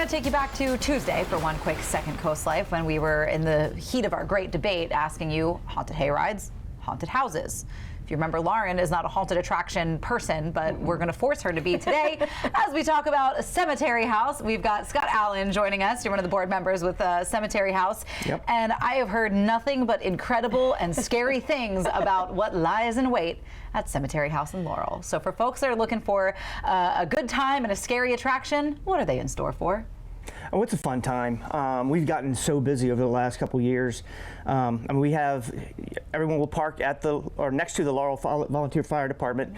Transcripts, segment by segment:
going to take you back to Tuesday for one quick second, Coast Life, when we were in the heat of our great debate asking you haunted hayrides, haunted houses. If you remember, Lauren is not a haunted attraction person, but we're going to force her to be today as we talk about a cemetery house. We've got Scott Allen joining us. You're one of the board members with Cemetery House. Yep. And I have heard nothing but incredible and scary things about what lies in wait at Cemetery House in Laurel. So for folks that are looking for a good time and a scary attraction, what are they in store for? Oh, it's a fun time. We've gotten so busy over the last couple years. We have everyone will park at or next to the Laurel Volunteer Fire Department.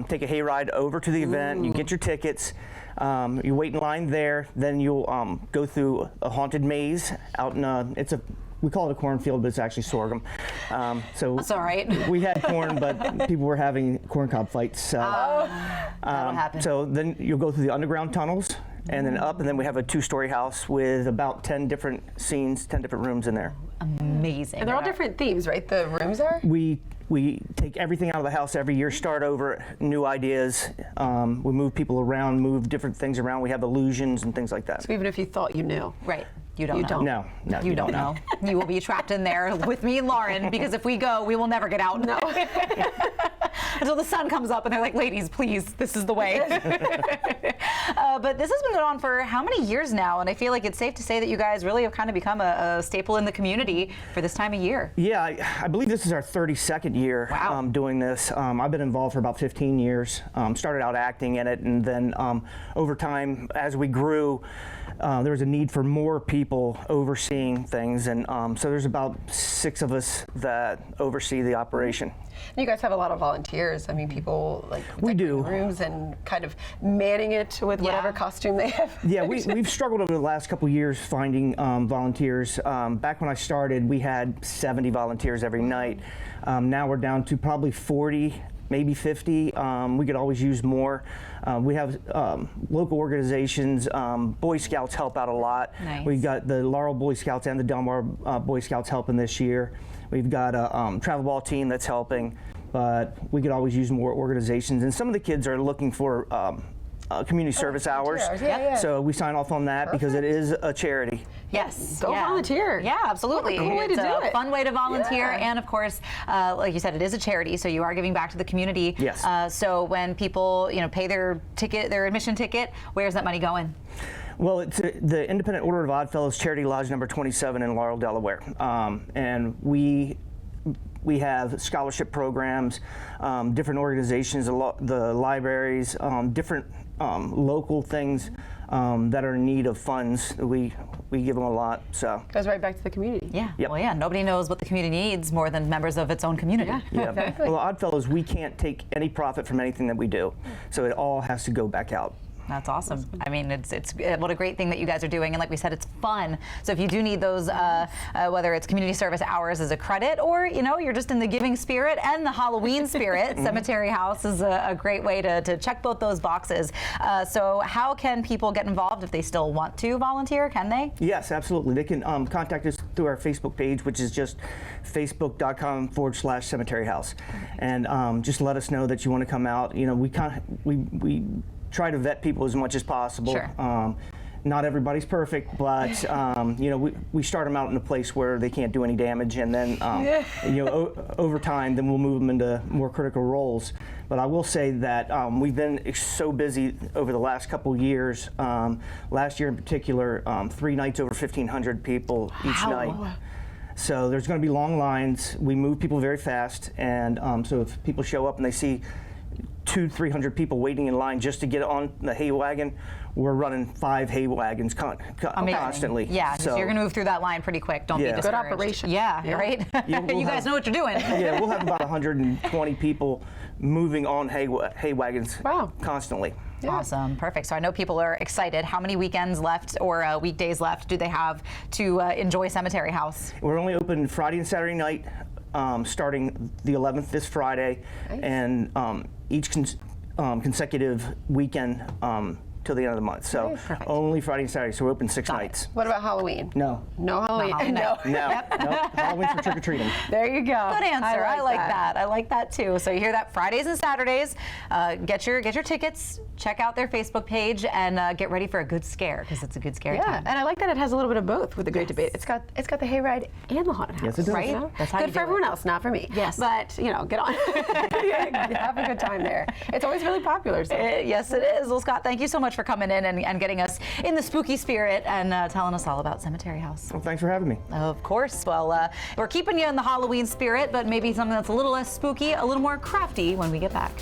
Take a hayride over to the event. You get your tickets. You wait in line there. Then you'll go through a haunted maze out in we call it a cornfield, but it's actually sorghum. So that's all right. We had corn, but people were having corncob fights. So, that'll happen. So then you'll go through the underground tunnels and then up, and then we have a 2-story house with about 10 different scenes, 10 different rooms in there. Amazing. And they're all different themes, right? The rooms are? We take everything out of the house every year, start over, new ideas. We move people around, move different things around. We have illusions and things like that. So even if you thought you knew. Right. You don't know. No, you don't know. You will be trapped in there with me and Lauren, because if we go, we will never get out. No. Until the sun comes up and they're like, ladies, please, this is the way. But this has been going on for how many years now? And I feel like it's safe to say that you guys really have kind of become a staple in the community for this time of year. Yeah, I believe this is our 32nd year doing this. I've been involved for about 15 years. Started out acting in it, and then over time, as we grew, there was a need for more people overseeing things, and so there's about 6 of us that oversee the operation. You guys have a lot of volunteers. I mean, people like we do rooms and kind of manning it with whatever costume they have. Yeah, we've struggled over the last couple of years finding volunteers. Back when I started, we had 70 volunteers every night. Now we're down to probably 40. Maybe 50. We could always use more. We have local organizations. Boy Scouts help out a lot. Nice. We've got the Laurel Boy Scouts and the Delaware Boy Scouts helping this year. We've got a travel ball team that's helping, but we could always use more organizations. And some of the kids are looking for community service hours. Yeah. So we sign off on that because it is a charity. Yes. Go volunteer. Yeah, absolutely. What a cool way to it's do a it. fun way to volunteer. Yeah. And of course, like you said, it is a charity, so you are giving back to the community. Yes. So when people, pay their admission ticket, where's that money going? Well, it's the Independent Order of Odd Fellows Charity Lodge number 27 in Laurel, Delaware. And we have scholarship programs, different organizations, the libraries, different local things that are in need of funds. We give them a lot. So Goes right back to the community. Yeah. Yep. Well, yeah. Nobody knows what the community needs more than members of its own community. Yeah. Exactly. Well, Odd Fellows, we can't take any profit from anything that we do, so it all has to go back out. That's awesome. I mean, it's what a great thing that you guys are doing, and like we said, it's fun. So if you do need those, whether it's community service hours as a credit, or you're just in the giving spirit and the Halloween spirit, Cemetery House is a great way to check both those boxes. So how can people get involved if they still want to volunteer? Can they? Yes, absolutely. They can contact us through our Facebook page, which is just facebook.com/Cemetery House, and just let us know that you want to come out. We try to vet people as much as possible. Sure. Not everybody's perfect, but we start them out in a place where they can't do any damage, and then over time, then we'll move them into more critical roles. But I will say that we've been so busy over the last couple years. Last year in particular, 3 nights over 1,500 people each night. So there's going to be long lines. We move people very fast, and so if people show up and they see 200-300 people waiting in line just to get on the hay wagon, we're running 5 hay wagons constantly. Yeah, so you're going to move through that line pretty quick. Don't be discouraged. Good operation. Yeah. Right? You guys know what you're doing. Yeah, we'll have about 120 people moving on hay wagons constantly. Yeah. Awesome. Perfect. So I know people are excited. How many weekends left or weekdays left do they have to enjoy Cemetery House? We're only open Friday and Saturday night, starting the 11th this Friday, and each consecutive weekend till the end of the month. So only Friday and Saturday. So we're open 6 nights. What about Halloween? No. No Halloween. Halloween, No. No. Nope. Halloween's for trick or treating. There you go. Good answer. I like that. I like that too. So you hear that Fridays and Saturdays. Get your tickets. Check out their Facebook page and get ready for a good scare because it's a good scary Yeah, time. and I like that it has a little bit of both with the Great Debate. It's got the hayride and the haunted house. Yes, it does. Right? You know? That's how you good do for it. everyone else, not for me. Yes. But get on. Have a good time there. It's always really popular. So. Yes, it is. Well, Scott, thank you so much for coming in and getting us in the spooky spirit and telling us all about Cemetery House. Well, thanks for having me. Of course. Well, we're keeping you in the Halloween spirit, but maybe something that's a little less spooky, a little more crafty when we get back.